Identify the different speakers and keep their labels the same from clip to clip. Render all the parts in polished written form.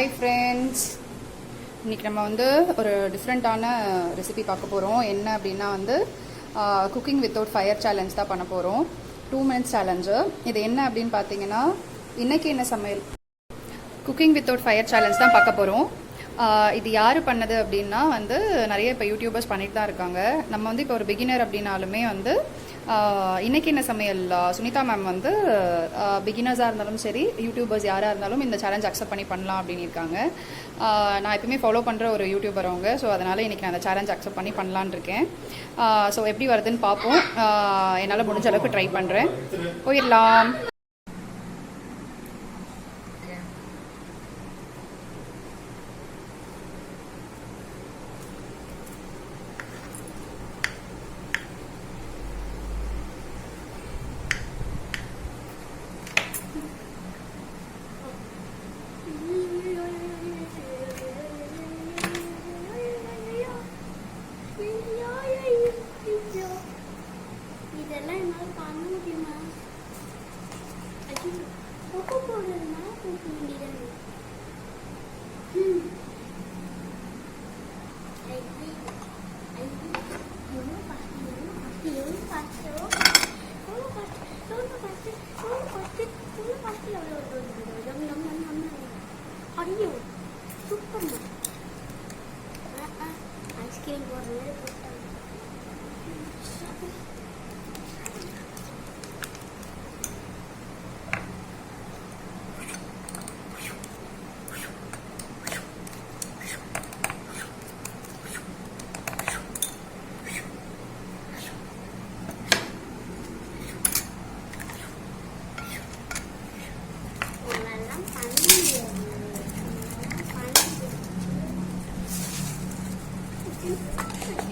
Speaker 1: Hi friends, இன்றைக்கி நம்ம வந்து ஒரு டிஃப்ரெண்ட்டான ரெசிபி பார்க்க போகிறோம். என்ன அப்படின்னா வந்து குக்கிங் வித்தவுட் ஃபயர் சேலஞ்ச் தான் பண்ண போகிறோம். 2 minutes சேலஞ்சு. இது என்ன அப்படின்னு பார்த்தீங்கன்னா, இன்றைக்கி என்ன சமையல் குக்கிங் வித்தவுட் ஃபயர் சேலஞ்ச் தான் பார்க்க போகிறோம். இது யார் பண்ணது அப்படின்னா வந்து நிறைய இப்போ யூடியூபர்ஸ் பண்ணிட்டு தான் இருக்காங்க. நம்ம வந்து இப்போ ஒரு பிகினர் அப்படின்னாலுமே வந்து இன்றைக்கி என்ன சமையல் சுனிதா மேம் வந்து பிகினர்ஸாக இருந்தாலும் சரி, யூடியூபர்ஸ் யாராக இருந்தாலும் இந்த சேலஞ்ச் அக்செப்ட் பண்ணி பண்ணலாம் அப்படின்னு இருக்காங்க. நான் எப்பவுமே ஃபாலோ பண்ணுற ஒரு யூடியூபர் அவங்க. ஸோ அதனால் இன்றைக்கி நான் அந்த சேலஞ்ச் அக்செப்ட் பண்ணி பண்ணலான் இருக்கேன். ஸோ எப்படி வருதுன்னு பார்ப்போம். என்னால் முடிஞ்ச அளவுக்கு ட்ரை பண்ணுறேன். போயிடலாம்.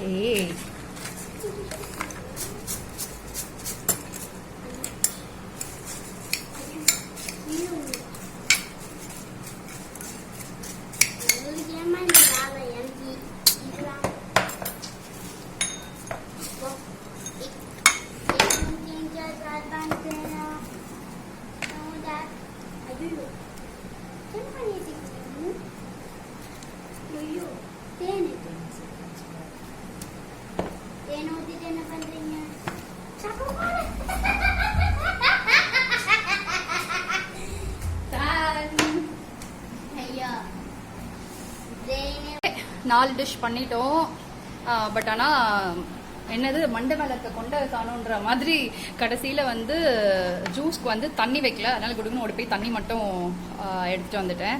Speaker 1: Hey. நாலு டிஷ் பண்ணிட்டோம். பட் ஆனால் என்னது மண்டை மேலத்தை கொண்ட காணுன்ற மாதிரி கடைசியில் வந்து ஜூஸ்க்கு வந்து தண்ணி வைக்கல. அதனால் குடுக்குன்னு ஓடி போய் தண்ணி மட்டும் எடுத்துகிட்டு வந்துட்டேன்.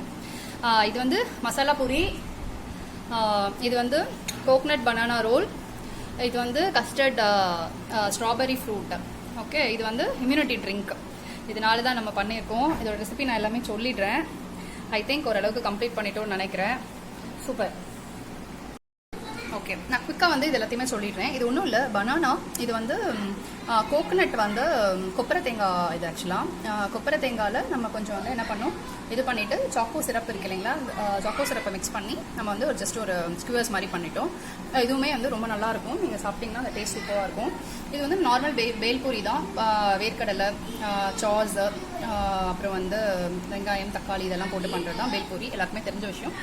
Speaker 1: இது வந்து மசாலா பூரி, இது வந்து கோகனட் பனானா ரோல், இது வந்து கஸ்டர்ட் ஸ்ட்ராபெரி ஃப்ரூட். ஓகே, இது வந்து இம்யூனிட்டி ட்ரிங்க். இதனால தான் நம்ம பண்ணியிருக்கோம். இதோட ரெசிபி நான் எல்லாமே சொல்லிடுறேன். ஐ திங்க் ஓரளவுக்கு கம்ப்ளீட் பண்ணிட்டோன்னு நினைக்கிறேன். சூப்பர். ஓகே, நான் குயிக்காக வந்து இது எல்லாத்தையுமே சொல்லிடுறேன். இது ஒன்றும் இல்லை, பனானா. இது வந்து கோகனட் வந்து கொப்பரை தேங்காய். இது ஆக்சுவலாக கொப்பரை தேங்காயில் நம்ம கொஞ்சம் வந்து என்ன பண்ணோம், இது பண்ணிவிட்டு சாக்கோ சிரப் இருக்கு இல்லைங்களா, சாக்கோ சிரப்பை மிக்ஸ் பண்ணி நம்ம வந்து ஒரு ஜஸ்ட் ஒரு ஸ்குவர்ஸ் மாதிரி பண்ணிட்டோம். இதுவுமே வந்து ரொம்ப நல்லாயிருக்கும். நீங்கள் சாப்பிட்டிங்கன்னா அந்த டேஸ்ட் சூப்பராக இருக்கும். இது வந்து நார்மல் பேல்பூரி தான். வேர்க்கடலை, சாஸ், அப்புறம் வந்து வெங்காயம், தக்காளி இதெல்லாம் போட்டு பண்ணுறது தான் பேல்பூரி. எல்லாருக்குமே தெரிஞ்ச விஷயம்.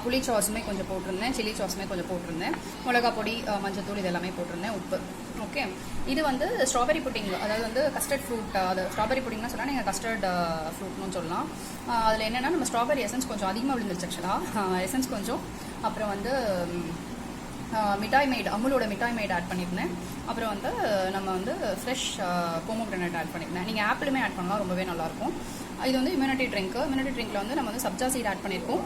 Speaker 1: புளி சாஸுமே கொஞ்சம் போட்டிருந்தேன், சில்லி சாஸுமே கொஞ்சம் போட்டிருந்தேன், மிளகா பொடி, மஞ்சத்தூள் இதெல்லாமே போட்டிருந்தேன், உப்பு. ஓகே, இது வந்து ஸ்ட்ராபெரி புட்டிங், அதாவது வந்து கஸ்டர்ட் ஃப்ரூட். அது ஸ்ட்ராபெரி புட்டிங்னா சொன்னால் நீங்கள் கஸ்டர்ட் ஃப்ரூட்னு சொல்லலாம். அதில் என்னென்னா நம்ம ஸ்ட்ராபெரி எசன்ஸ் கொஞ்சம் அதிகமாக விழுந்துருச்சு ஆக்சுவலாக. எசன்ஸ் கொஞ்சம், அப்புறம் வந்து மிட்டாய் மேட், அமுலோட மிட்டாய் மேட் ஆட் பண்ணியிருந்தேன். அப்புறம் வந்து நம்ம வந்து ஃப்ரெஷ் போமோகிரானட் ஆட் பண்ணியிருந்தேன். நீங்கள் ஆப்பிளுமே ஆட் பண்ணலாம், ரொம்பவே நல்லாயிருக்கும். இது வந்து இம்யூனிட்டி ட்ரிங்க்கு. இம்யூனிட்டி ட்ரிங்க்கில் வந்து நம்ம வந்து சப்ஜா சீட் ஆட் பண்ணியிருக்கோம்,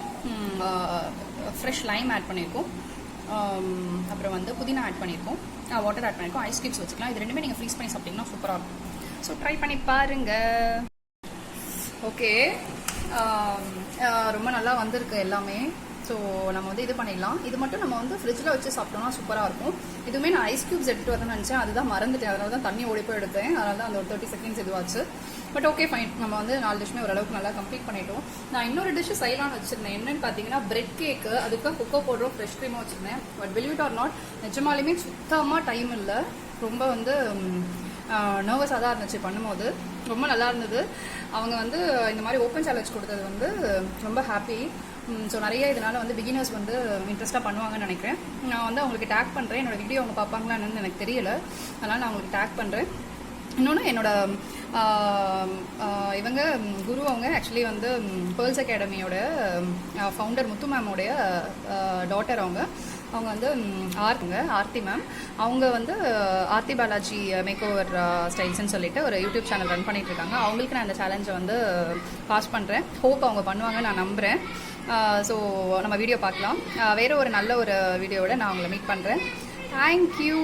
Speaker 1: ஃப்ரெஷ் லைம் ஆட் பண்ணியிருக்கோம், அப்புறம் வந்து புதினா ஆட் பண்ணியிருக்கோம், வாட்டர் ஆட் பண்ணியிருக்கோம், ஐஸ் கியூப்ஸ் வச்சுக்கலாம். இது ரெண்டுமே நீங்கள் ஃப்ரீஸ் பண்ணி சாப்பிட்டிங்கன்னா சூப்பராக இருக்கும். ஸோ ட்ரை பண்ணி பாருங்கள். ஓகே, ரொம்ப நல்லா வந்திருக்கு எல்லாமே. ஸோ நம்ம வந்து இது பண்ணிடலாம். இது மட்டும் நம்ம வந்து ஃப்ரிட்ஜில் வச்சு சாப்பிட்டோம்னா சூப்பராக இருக்கும். இதுவுமே நான் ஐஸ் கியூப்ஸ் எடுத்துகிட்டு வரேன்னு நினச்சேன், அதுதான் மறந்துட்டேன். அதனால தான் தண்ணி ஓடி போய் எடுத்தேன். அதனால தான் அந்த ஒரு 30 seconds இதுவாச்சு. பட் ஓகே ஃபைன், நம்ம வந்து 4 டிஷ்மே ஓரளவுக்கு நல்லா கம்ப்ளீட் பண்ணிட்டோம். நான் இன்னொரு டிஷ் செய்யலாம்னு வச்சிருந்தேன். என்னன்னு பார்த்தீங்கன்னா பிரெட் கேக்கு. அதுக்கு கொக்கோ பவுடரும் ஃப்ரெஷ் க்ரீமும் வச்சிருந்தேன். But believe it or not, நிஜமாலுமே சுத்தமாக டைம் இல்லை. ரொம்ப வந்து நர்வஸாக தான் இருந்துச்சு பண்ணும்போது. ரொம்ப நல்லா இருந்தது. அவங்க வந்து இந்த மாதிரி ஓப்பன் சேலஞ்ச் கொடுத்தது வந்து ரொம்ப ஹாப்பி. ஸோ நிறைய இதனால் வந்து பிகினர்ஸ் வந்து இன்ட்ரெஸ்ட்டாக பண்ணுவாங்கன்னு நினைக்கிறேன். நான் வந்து அவங்களுக்கு டேக் பண்ணுறேன். என்னோடய வீடியோ அவங்க பார்ப்பாங்களா என்னன்னு எனக்கு தெரியல, அதனால் நான் அவங்களுக்கு டேக் பண்ணுறேன். இன்னொன்று என்னோட இவங்க குரு அவங்க ஆக்சுவலி வந்து பேர்ல்ஸ் அகாடமியோட ஃபவுண்டர் முத்து மேமோடைய டாட்டர். அவங்க வந்து ஆர்த்தி மேம். அவங்க வந்து ஆர்த்தி பாலாஜி மேக் ஓவர் ஸ்டைல்ஸ்ன்னு சொல்லிட்டு ஒரு யூடியூப் சேனல் ரன் பண்ணிட்டு இருக்காங்க. அவங்களுக்கு நான் இந்த சேலஞ்சை வந்து பாஸ் பண்ணுறேன். ஹோப் அவங்க பண்ணுவாங்க நான் நம்புகிறேன். ஸோ நம்ம வீடியோ பார்க்கலாம். வேறு ஒரு நல்ல ஒரு வீடியோவோட நான் உங்களை மீட் பண்ணுறேன். தேங்க்யூ.